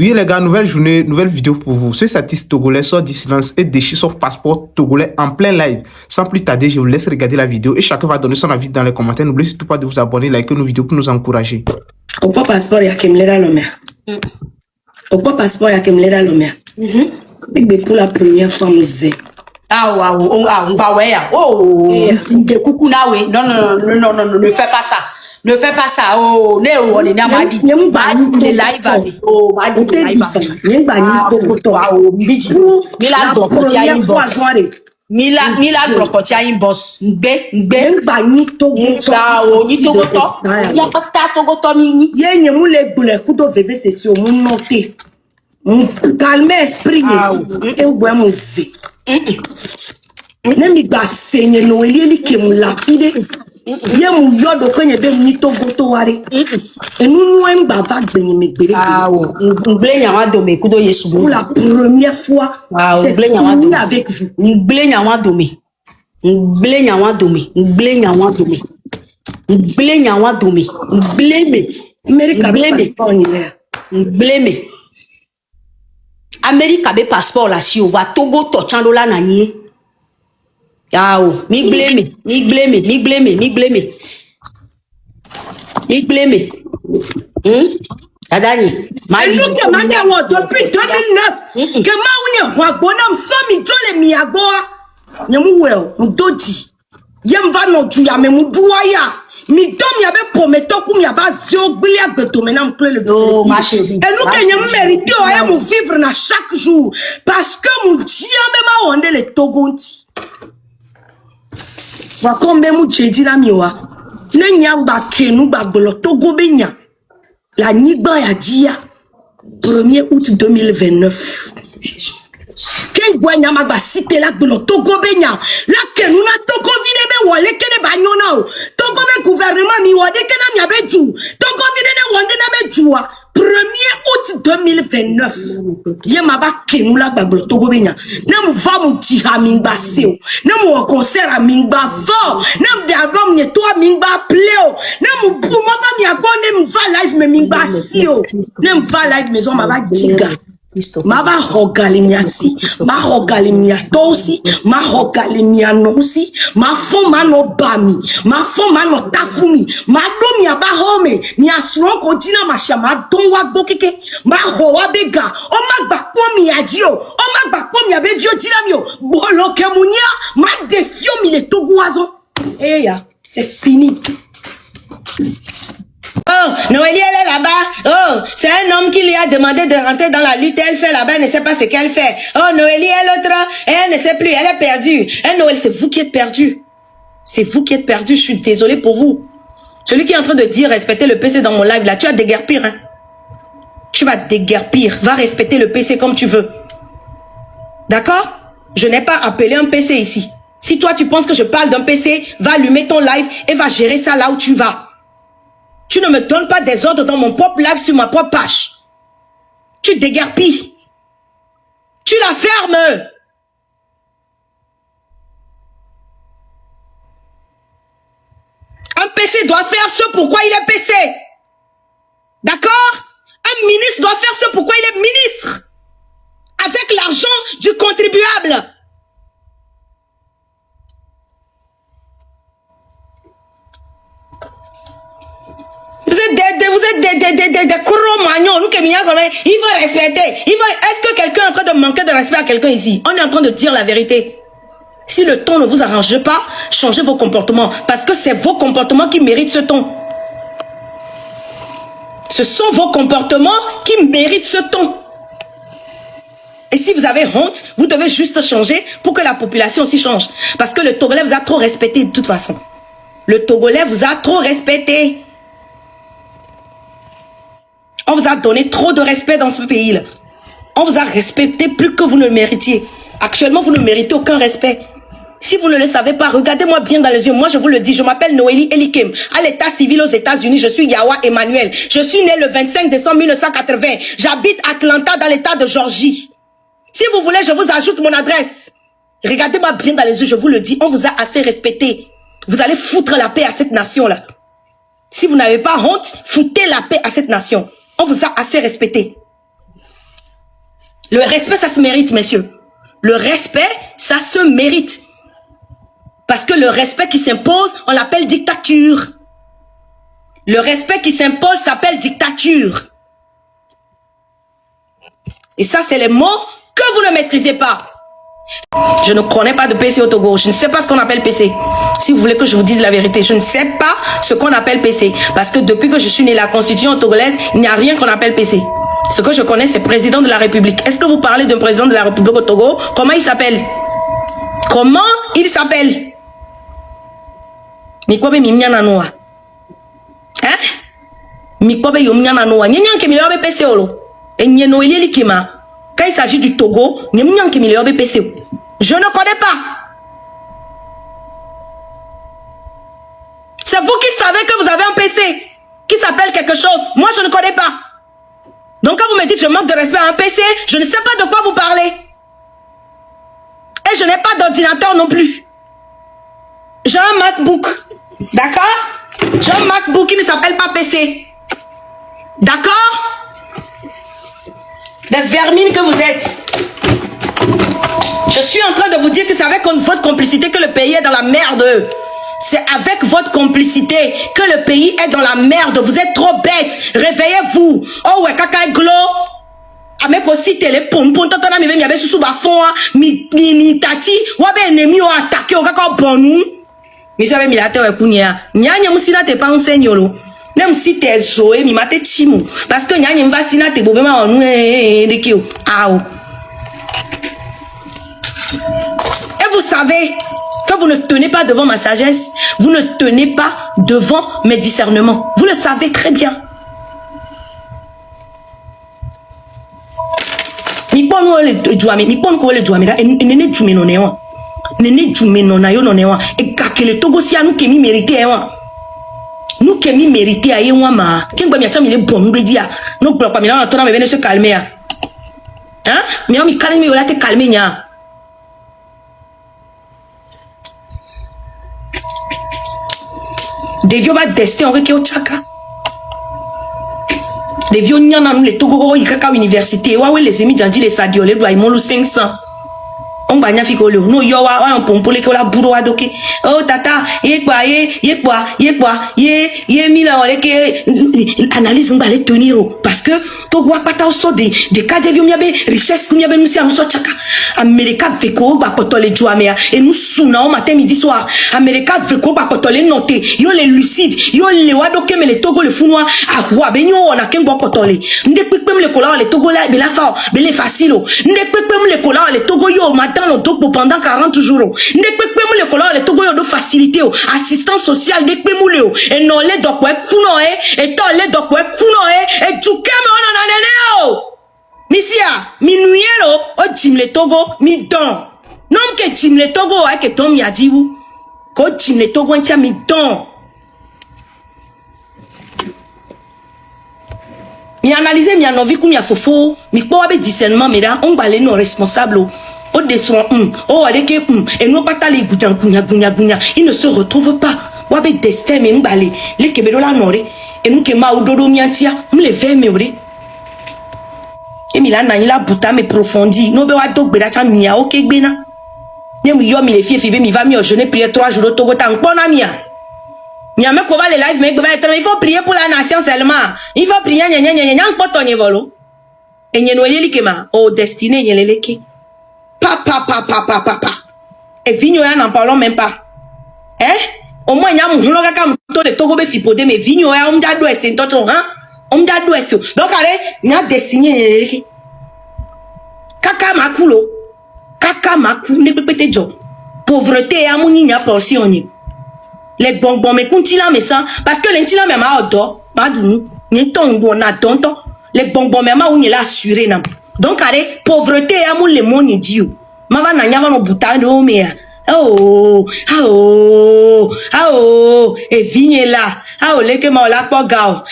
Oui les gars, nouvelle journée, nouvelle vidéo pour vous. Ce statiste togolais sort du silence et déchire son passeport togolais en plein live. Sans plus tarder, je vous laisse regarder la vidéo et chacun va donner son avis dans les commentaires. N'oubliez surtout pas de vous abonner, liker nos vidéos pour nous encourager. Opo passeport ya kemlera lomea. Opo passeport ya kemlera lomea. Big pour la première fois musée. Ah on va ouais. Oh, coucou na ouais. Non, ne fais pas ça. Ne fais pas ça. Oh, on est n'a pas dit. Les live oh, ma dit live. Mila dokotia inbox. Mila dokotia inbox. Ngbe ni togo to. Ya pata togo to mi. Ye nyemu le bule kudo veve c'est sur mon noté. Calme esprit et ou musée. Nemi ba senye no eli ke mu lapide. Ye mu yodo kwenye be ni togo to ware. Enu no mba va gbenye me gbere. Ngle nyawa dome kudo Yesu. Pour la première fois, j'ai venu avec vous. Ngle nyawa dome. Ngle nyawa dome. Ngle nyawa dome. Ngle nyawa dome. Ngle America be passeport ni le. Ngle America be passeport la si o va Togo to chando la nanye. Yao, mi blame. Adani, nous que maintenant depuis 2009 que ma ounya wa bonam so mi jole mi agoa. Nyamu well, mdodi. Yem va no tu ya me mudua ya. Mi dom ya be prometto kum ya ba zio gbili agbeto menam clé le. Oh ma chérie. Et nous que nyam mérité o ya mu vivre na chaque jour parce que mu dia be ma wonde le togonti. Wa kombe mu jeji na miwa. Ne nya ba kenu ba gbolo Togo be nya. La Nigba ya dia 1er août 2029. Ken gwanya magba cité la gbolo Togo be nya. La kenu na Togo vide be wole kene ba nyona o. Togo be gouvernement mi wode kena mi abe du. Togo vide ne wonde na be duwa. 1er août 2029. Ye maba kenu la gbolo Togo be nya. Na mu va mu tiha mingba seo. Na mu concert a mingba va. Na mu de album ne to mingba pleo. Na mu bu ma va mi abonne mu va live me mingba seo. Na mu va live maison maba diga. Maba hogalimia si, ma hogalimia tosi, ma hogalimia nosi, ma fo mano bami, ma fo mano tafumi, ma do mi aba home, mi asro ko dina ma shama don wa bokeke, ma ho wa bega, o ma gbakpo mi aji o ma gbakpo mi abe vio dina mi o, bolo kemunia, ma defio mi le toguazo. Eh ya, c'est fini. Oh, Noélie, elle est là-bas. Oh, c'est un homme qui lui a demandé de rentrer dans la lutte. Elle fait là-bas, elle ne sait pas ce qu'elle fait. Oh, Noélie est l'autre. Elle ne sait plus, elle est perdue. Eh, Noélie, c'est vous qui êtes perdu. C'est vous qui êtes perdu. Je suis désolée pour vous. Celui qui est en train de dire respectez le PC dans mon live, là, tu vas déguerpir. Hein? Tu vas déguerpir. Va respecter le PC comme tu veux. D'accord? Je n'ai pas appelé un PC ici. Si toi, tu penses que je parle d'un PC, va allumer ton live et va gérer ça là où tu vas. Tu ne me donnes pas des ordres dans mon propre live sur ma propre page. Tu déguerpis. Tu la fermes. Un PC doit faire ce pourquoi il est PC. D'accord? Un ministre doit faire ce pourquoi il est ministre. Avec l'argent du contribuable. Vous êtes des cro-magnons. Nous, il faut respecter. Est-ce que quelqu'un est en train de manquer de respect à quelqu'un ici? On est en train de dire la vérité. Si le ton ne vous arrange pas, changez vos comportements. Parce que c'est vos comportements qui méritent ce ton. Ce sont vos comportements qui méritent ce ton. Et si vous avez honte, vous devez juste changer pour que la population aussi change. Parce que le Togolais vous a trop respecté de toute façon. Le Togolais vous a trop respecté. On vous a donné trop de respect dans ce pays-là. On vous a respecté plus que vous ne le méritiez. Actuellement, vous ne méritez aucun respect. Si vous ne le savez pas, regardez-moi bien dans les yeux. Moi, je vous le dis, je m'appelle Noélie Elikem. À l'état civil aux États-Unis, je suis Yawa Emmanuel. Je suis né le 25 décembre 1980. J'habite Atlanta dans l'état de Georgie. Si vous voulez, je vous ajoute mon adresse. Regardez-moi bien dans les yeux, je vous le dis. On vous a assez respecté. Vous allez foutre la paix à cette nation-là. Si vous n'avez pas honte, foutez la paix à cette nation. On vous a assez respecté. Le respect, ça se mérite, messieurs. Le respect, ça se mérite. Parce que le respect qui s'impose, on l'appelle dictature. Le respect qui s'impose s'appelle dictature. Et ça, c'est les mots que vous ne maîtrisez pas. Je ne connais pas de PC au Togo. Je ne sais pas ce qu'on appelle PC. Si vous voulez que je vous dise la vérité, je ne sais pas ce qu'on appelle PC. Parce que depuis que je suis née, la constitution togolaise, il n'y a rien qu'on appelle PC. Ce que je connais, c'est président de la République. Est-ce que vous parlez d'un président de la République au Togo? Comment il s'appelle? Comment il s'appelle? Mikwabe mimnyana noa. Hein? Mikwabe yomnyana noa. Nyenyan ke miliobe PC olo. Et nyeno elieli kima. Quand il s'agit du Togo, nyenyan ke miliobe PC. Je ne connais pas. C'est vous qui savez que vous avez un PC qui s'appelle quelque chose. Moi, je ne connais pas. Donc, quand vous me dites que je manque de respect à un PC, je ne sais pas de quoi vous parlez. Et je n'ai pas d'ordinateur non plus. J'ai un MacBook. D'accord? J'ai un MacBook qui ne s'appelle pas PC. D'accord? Des vermines que vous êtes. Je suis en train de vous dire que c'est avec votre complicité que le pays est dans la merde. C'est avec votre complicité que le pays est dans la merde. Vous êtes trop bêtes. Réveillez-vous. Oh ouais, kaka glo. Avec aussi télé pom pom tantana mi be mi abe susu ba fon mi tati wa be ennemi o attaquer o kaka bonu. Mi so be mi la te we kunya. Nyanya musina te pa unsenyolo. Nem si te zoe mi mate chimu parce que nyanya mva sina te bobe ma onu dekio. Aou. Et vous savez que vous ne tenez pas devant ma sagesse, vous ne tenez pas devant mes discernements. Vous le savez très bien. Mi ponu le djouame, mi ponu ko le djouame da nene djoume no newa. Nene djoume no na yo no newa. E kakele Togo si anu ke mi mérité ewa. Nous qui mi mérité aye wa ma. Kengba mi acha mi le bon nous dia. No gbo pa mi na to na me vene se calmer ya. Hein? Mi calme mi ola te calmer nya. Des vieux va destin on au chaka. Des vieux nyana nous les Togo yi kaka université wa we les emi janji les sadio les doit imolu 500. On va nya fikolo no yo wa on pompole ke la buro wa doke. Oh tata ye mila ole ke analyse ngba le tenir parce que Togo wa pata so de cas de vieux miabe richesse miabe musi anu so chaka. America veko ba potole juamea et nous souna au matin midi soir. America veko ba potole noté yo les lucides yo les wa doke me le Togo le funwa a wa be nyo ona kengo potole. Nde pepem le kola le Togo la be la fa be le facile. Nde pepem le kola le Togo yo matin le Togo pendant 40 jours. Nde pepem le kola le Togo yo do facilité assistance sociale de pemuleo et non le dokwe kuno et to le dokwe kuno et tukeme ona nanene Misia, minuelo, o tim le Togo, mi don. Non que tim le Togo, a que tom ya di ou. Ko tim le Togo, entia mi don. Mi analyse, mi anovi kou mi afofo, mi kwa wabe discernement, mais là, on balé non responsable. O descend, o adeke, et non pas tali goudan, gounia. Il ne se retrouve pas. Wabe destin, mais m'balé. Le kebelo la nore. Et nous que ma ou dodo miantia, m'le ve me ore. Et mi la na la buta me profondi no be wa dog be da cha mia o ke gbe na ne mu yo mi le fie mi va mi au jeûner prier 3 jours au Togo ta nkona mia me ko va le live me gbe il faut prier pour la nation seulement il faut prier nya npoto nye volo et nye no yeli kema o destiné nye leleke papa et vigno ya n'en parlons même pas au moins nya mu hulo kaka mto de Togo be fipode me vigno ya umda do ese ntoto on m'a doué ça. Donc, allez, il y a dessiné. Kaka makulo. Kaka makou, ne peut pas te dire. Pauvreté, à mon n'y a portion. Les bonbons, mais continue mais ça. Parce que l'intila, même à auto, madou, n'y ton, on a tonton. Les bonbons, même à on y l'a assuré. Donc, allez, pauvreté, à mon le monde, y dit. Maman n'a pas no bouton de mais. Et vigne là. Les que ma la pas gao.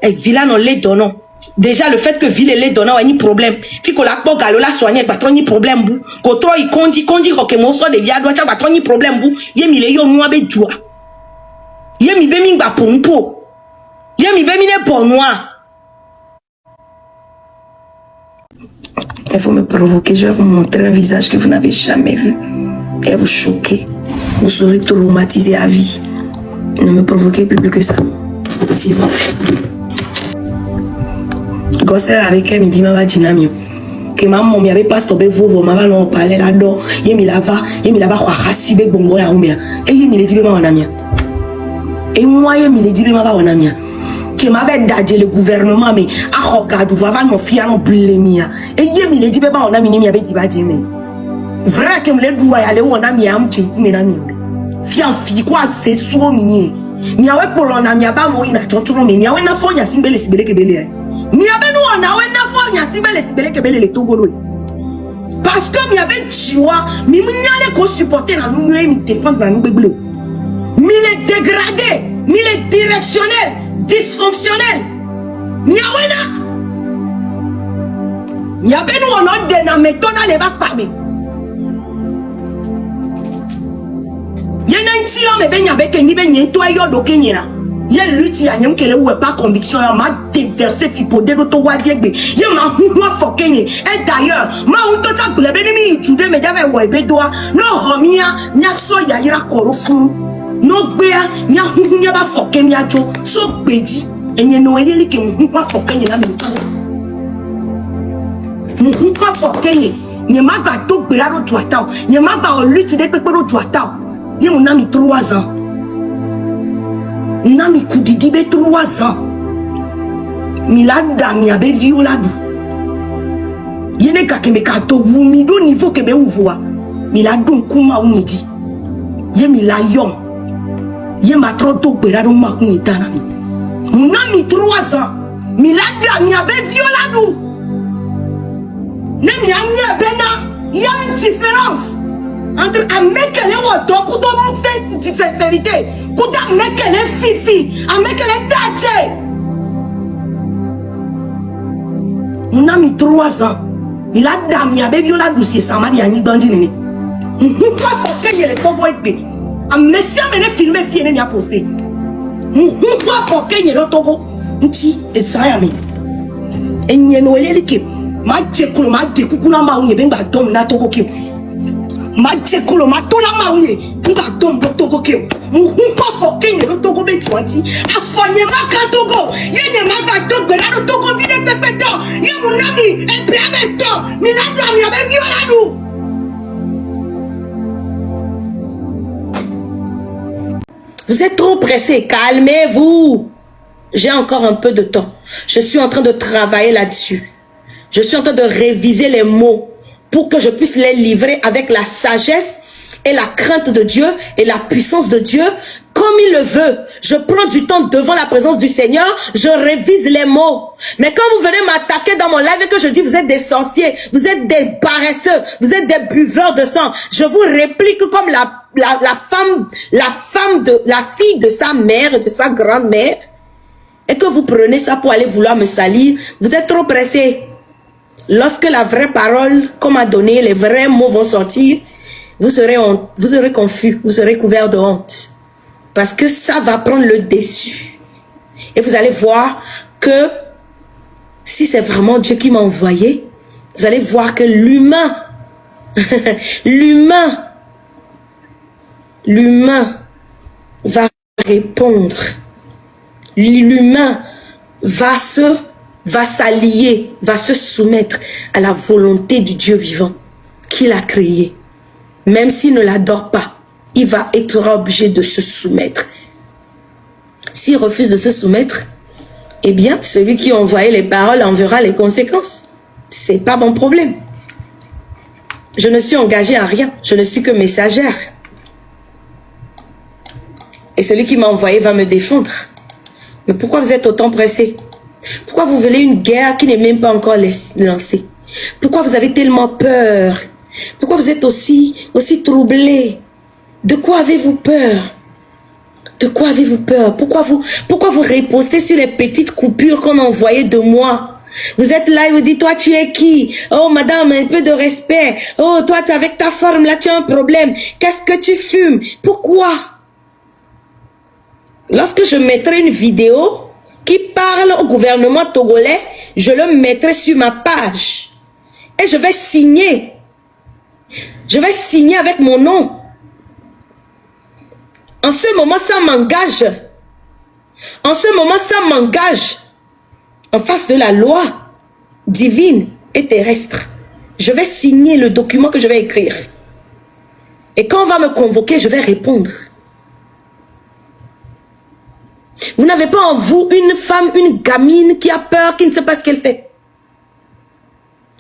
Et villa non les donnons. Déjà le fait que ville les donnons a un problème. Fi ko la pas galo la soigner pas trop ni problème bou. Ko trop il kondi que mo so de via doit pas trop ni problème bou. Yemi le yo moi be joie. Yemi be mi ba pompo. Yemi be mi ne bon noir. Il faut me provoquer, je vais vous montrer un visage que vous n'avez jamais vu. Et vous choquer. Vous serez traumatisé à vie. Ne me provoquez plus que ça. S'il vous plaît. Gossel avec elle, me dit, ma dynamio. Que maman, il y avait pas stoppé vous, maman, on parlait là-dedans. Il y a quoi, racibe, bongo, ya oumia. Et il me dit, ma onamia. Et moi, il me dit, ma onamia. Que m'avait dadé le gouvernement, mais à regarder, vous avez mon fils en blémia. Et il me dit, ma onamia, il m'avait dit, badimé. Vrai que me le doit aller, on a mis un petit coup, mais n'a mis. Fian fi quoi, c'est soit mini. Ni awe pour l'on a mis à bas, moi, il a tout le monde, ni awe n'a pas, il y a simbele, sibele, kebele. Ni abe nous, on a n'a pas, il y a simbele, sibele, kebele, les togolo. Parce que mi abe chiwa, mi m'yale ko supporter la nous, mi défendre la nous, bébé. Mi les dégradé, mi les directionnel, dysfonctionnel. Ni awe na. Ni abe nous, on a des na méthode à les bacs parmi. Y'a un petit homme et avec un ibé toi et au Kenya. Y'a lutti à n'y qu'elle ou pas conviction, m'a déversé fipodé l'auto-wadiegbe. Y'a ma fokenye. Et d'ailleurs, ma untocha pour les bénémis, tu devais m'aider ou bédoa. Non, Romia, n'y a soya ira korofun. Non, béa, n'y a pas fokenye à jo. So bédi. Et n'y a noël qui m'a fokenye la même temps. M'a fokenye. N'y a ma bateau béado tuatao. N'y a ma ba lutti de pépéro tuatao. Il y a mon ami 3 ans. Mon ami Koudidibé 3 ans. Milada mi abe violadu. Yene kakeme kato wumido niveau kebe uvoa. Milado kuma unidi. Ye milayom. Ye matroto berado makunitana. Mon ami 3 ans. Milada mi abe violadu. Ne mi anya bena. Il y a une différence. Entre un mec qui est au dos, qui doit montrer sincérité, qui doit mec qui est fifi, un mec qui est daché. Mon ami 3 ans, il a dame, il a bébi la douce, ça m'a dit à ni bandini. Il pas faut qu'il y ait les pauvres épées. Un monsieur m'a filmé, fille m'a posté. Il pas faut qu'il y ait le togo, nti et ça y a mis. Et n'y a noël l'équipe. Ma tchékoule, ma découcou na ma ouye, ben ba dom na togo ki. Ma tchékoule, ma tona ma ouye, ben ba dom bo togo ki. Mou pas faut qu'il y ait le togo ben twanti. A fonye ma kantogo, y'a ma ba togo, la le togo vide pepeto. Y'a mon ami, et puis avec toi, mais la dame y'a ben violado. Vous êtes trop pressé, calmez-vous. J'ai encore un peu de temps. Je suis en train de travailler là-dessus. Je suis en train de réviser les mots pour que je puisse les livrer avec la sagesse et la crainte de Dieu et la puissance de Dieu comme il le veut. Je prends du temps devant la présence du Seigneur, je révise les mots. Mais quand vous venez m'attaquer dans mon live et que je dis vous êtes des sorciers, vous êtes des paresseux, vous êtes des buveurs de sang, je vous réplique comme la fille de sa mère et de sa grand-mère, et que vous prenez ça pour aller vouloir me salir, vous êtes trop pressé. Lorsque la vraie parole qu'on m'a donnée, les vrais mots vont sortir, vous serez confus, vous serez couvert de honte. Parce que ça va prendre le dessus. Et vous allez voir que si c'est vraiment Dieu qui m'a envoyé, vous allez voir que l'humain, l'humain va répondre. L'humain va s'allier, va se soumettre à la volonté du Dieu vivant qu'il a créé. Même s'il ne l'adore pas, il va être obligé de se soumettre. S'il refuse de se soumettre, eh bien, celui qui a envoyé les paroles en verra les conséquences. C'est pas mon problème. Je ne suis engagée à rien. Je ne suis que messagère. Et celui qui m'a envoyé va me défendre. Mais pourquoi vous êtes autant pressé? Pourquoi vous voulez une guerre qui n'est même pas encore lancée? Pourquoi vous avez tellement peur? Pourquoi vous êtes aussi troublé? De quoi avez-vous peur? De quoi avez-vous peur? Pourquoi vous ripostez sur les petites coupures qu'on a envoyées de moi? Vous êtes là et vous dites, toi tu es qui? Oh madame, un peu de respect. Oh toi avec ta forme là tu as un problème. Qu'est-ce que tu fumes? Pourquoi? Lorsque je mettrai une vidéo qui parle au gouvernement togolais, je le mettrai sur ma page. Et je vais signer. Je vais signer avec mon nom. En ce moment, ça m'engage. En ce moment, ça m'engage. En face de la loi divine et terrestre. Je vais signer le document que je vais écrire. Et quand on va me convoquer, je vais répondre. Vous n'avez pas en vous une femme, une gamine qui a peur, qui ne sait pas ce qu'elle fait.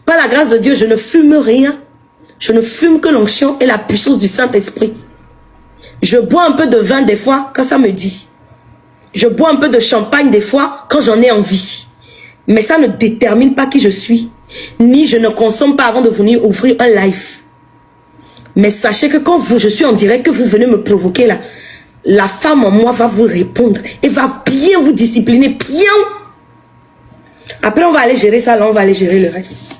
Par la grâce de Dieu, je ne fume rien. Je ne fume que l'onction et la puissance du Saint-Esprit. Je bois un peu de vin des fois quand ça me dit. Je bois un peu de champagne des fois quand j'en ai envie. Mais ça ne détermine pas qui je suis. Ni je ne consomme pas avant de venir ouvrir un live. Mais sachez que quand je suis en direct, que vous venez me provoquer là, la femme en moi va vous répondre et va bien vous discipliner, bien. Après, on va aller gérer ça, là, on va aller gérer le reste.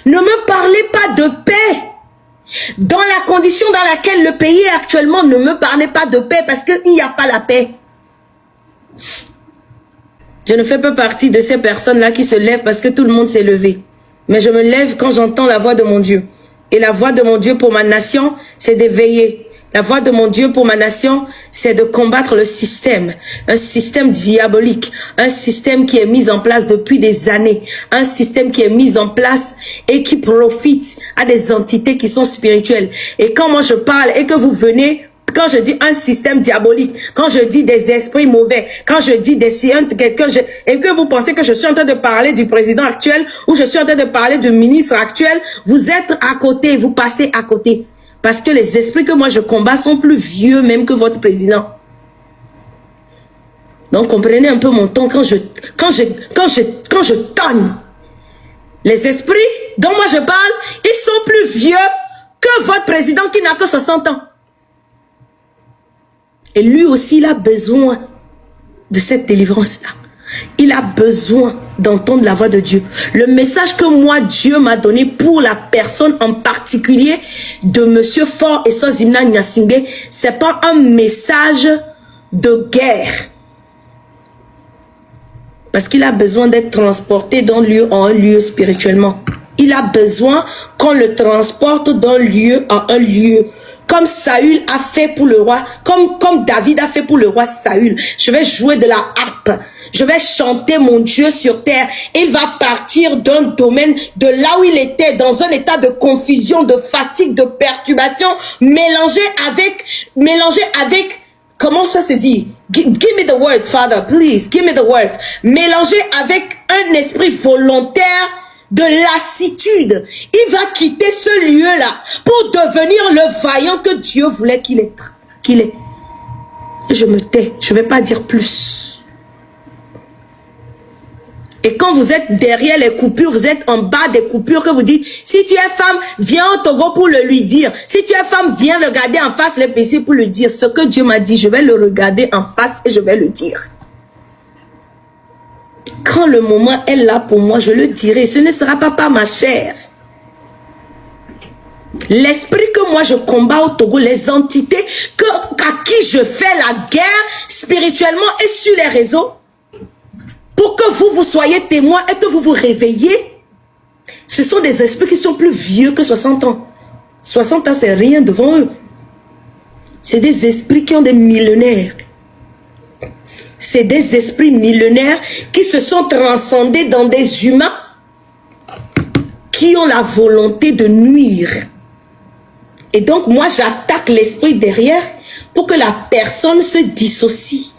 Ne me parlez pas de paix. Dans la condition dans laquelle le pays est actuellement, ne me parlez pas de paix parce qu'il n'y a pas la paix. Je ne fais pas partie de ces personnes-là qui se lèvent parce que tout le monde s'est levé. Mais je me lève quand j'entends la voix de mon Dieu. Et la voix de mon Dieu pour ma nation, c'est d'éveiller. La voix de mon Dieu pour ma nation, c'est de combattre le système. Un système diabolique. Un système qui est mis en place depuis des années. Un système qui est mis en place et qui profite à des entités qui sont spirituelles. Et quand moi je parle et que vous venez, quand je dis un système diabolique, quand je dis des esprits mauvais, quand je dis des quelqu'un, et que vous pensez que je suis en train de parler du président actuel ou je suis en train de parler du ministre actuel, vous êtes à côté, vous passez à côté. Parce que les esprits que moi je combats sont plus vieux même que votre président. Donc comprenez un peu mon ton quand je tonne. Les esprits dont moi je parle, ils sont plus vieux que votre président qui n'a que 60 ans. Et lui aussi, il a besoin de cette délivrance-là. Il a besoin d'entendre la voix de Dieu. Le message que moi, Dieu m'a donné pour la personne en particulier de Monsieur Fort et Sozimna Nyasingbe, c'est pas un message de guerre. Parce qu'il a besoin d'être transporté d'un lieu en un lieu spirituellement. Il a besoin qu'on le transporte d'un lieu en un lieu. Comme Saül a fait pour le roi, comme David a fait pour le roi Saül. Je vais jouer de la harpe. Je vais chanter mon Dieu sur terre. Il va partir d'un domaine de là où il était, dans un état de confusion, de fatigue, de perturbation, mélangé avec, comment ça se dit? Give me the words, Father, please, give me the words. Mélangé avec un esprit volontaire de lassitude. Il va quitter ce lieu-là pour devenir le vaillant que Dieu voulait qu'il est. Je me tais, je ne vais pas dire plus. Et quand vous êtes derrière les coupures, vous êtes en bas des coupures, que vous dites, si tu es femme, viens au Togo pour le lui dire. Si tu es femme, viens regarder en face les PC pour le dire. Ce que Dieu m'a dit, je vais le regarder en face et je vais le dire. Quand le moment est là pour moi, je le dirai. Ce ne sera pas par ma chair. L'esprit que moi je combats au Togo, les entités à qui je fais la guerre spirituellement et sur les réseaux, pour que vous soyez témoins et que vous vous réveillez, ce sont des esprits qui sont plus vieux que 60 ans. 60 ans, c'est rien devant eux. C'est des esprits qui ont des millénaires. C'est des esprits millénaires qui se sont transcendés dans des humains qui ont la volonté de nuire. Et donc, moi, j'attaque l'esprit derrière pour que la personne se dissocie.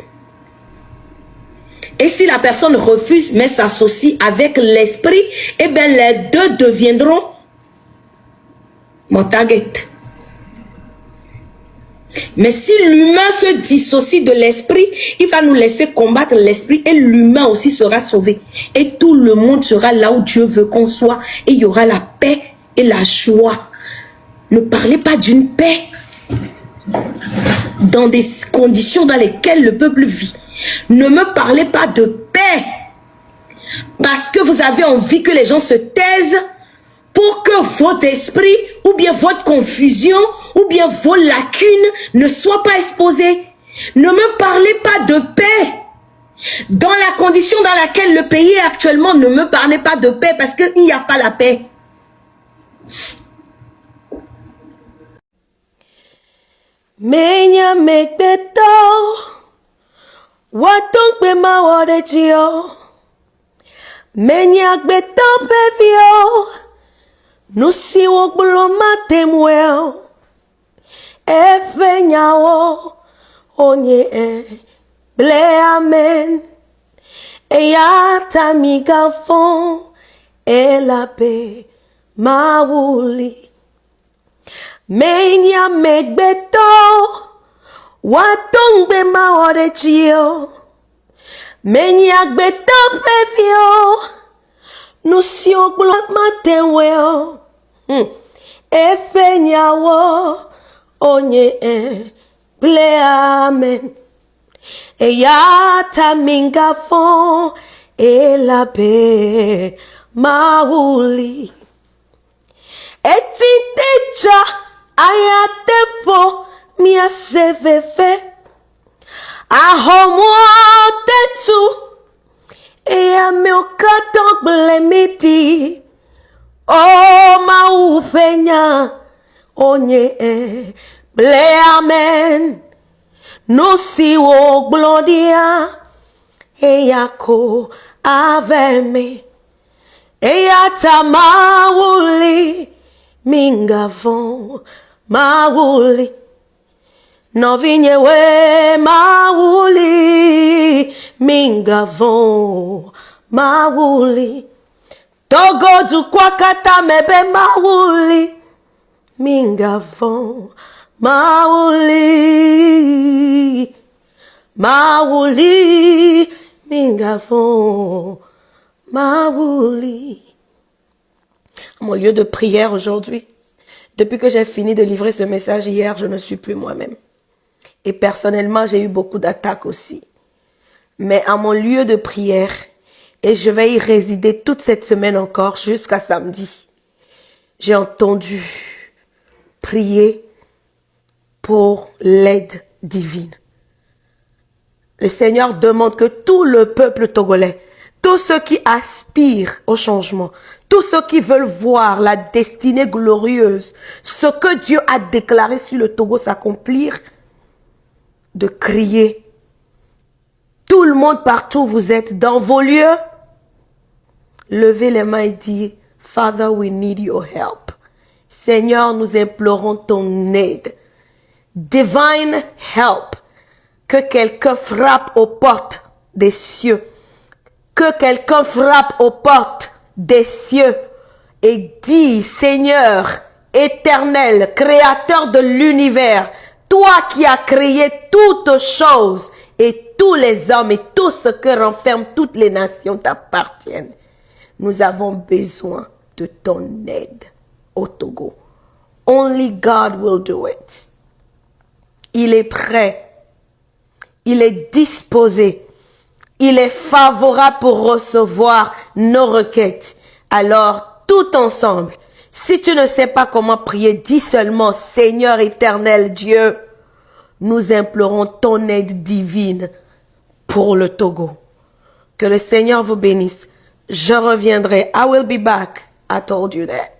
Et si la personne refuse, mais s'associe avec l'esprit, eh bien, les deux deviendront mon target. Mais si l'humain se dissocie de l'esprit, il va nous laisser combattre l'esprit et l'humain aussi sera sauvé. Et tout le monde sera là où Dieu veut qu'on soit. Et il y aura la paix et la joie. Ne parlez pas d'une paix dans des conditions dans lesquelles le peuple vit. Ne me parlez pas de paix parce que vous avez envie que les gens se taisent pour que votre esprit ou bien votre confusion ou bien vos lacunes ne soient pas exposées. Ne me parlez pas de paix Dans la condition dans laquelle le pays est actuellement, ne me parlez pas de paix parce qu'il n'y a pas la paix. Menya mekbeto Watong be ma wode jio Menya gbeto bevio Nusi wokbulo matemweo Efe nyawo Onye ble amen Eyata migafon Elape mawuli Menya megbeto Watong be ma wode jio Menya gbeto bevio Nusi wokbulo matemweo Efe nyawo Onye ble amen Eyata mingafon Elape mawuli Etinteja ayatepo mia seveve Ahomo tetu Eya meokato blemiti O maufenya Onye ble amen No si wo gloria Eyako aveme Eyata mawuli Mingavon mawuli Novinyewe mawuli Mingavon mawuli Togo du kwakata mebe mawuli Mingavon mawuli Mawuli Mingavon mawuli. Mon lieu de prière aujourd'hui, depuis que j'ai fini de livrer ce message hier, je ne suis plus moi-même. Et personnellement, j'ai eu beaucoup d'attaques aussi. Mais à mon lieu de prière, et je vais y résider toute cette semaine encore jusqu'à samedi, j'ai entendu prier pour l'aide divine. Le Seigneur demande que tout le peuple togolais, tous ceux qui aspirent au changement, tous ceux qui veulent voir la destinée glorieuse, ce que Dieu a déclaré sur le Togo s'accomplir, de crier. Tout le monde partout où vous êtes, dans vos lieux, levez les mains et dites, Father, we need your help. Seigneur, nous implorons ton aide. Divine help. Que quelqu'un frappe aux portes des cieux. Que quelqu'un frappe aux portes des cieux et dit, Seigneur éternel, créateur de l'univers, toi qui as créé toutes choses et tous les hommes et tout ce que renferment toutes les nations t'appartiennent. Nous avons besoin de ton aide au Togo. Only God will do it. Il est prêt. Il est disposé. Il est favorable pour recevoir nos requêtes. Alors, tout ensemble, si tu ne sais pas comment prier, dis seulement, Seigneur éternel Dieu, nous implorons ton aide divine pour le Togo. Que le Seigneur vous bénisse. Je reviendrai. I will be back. I told you that.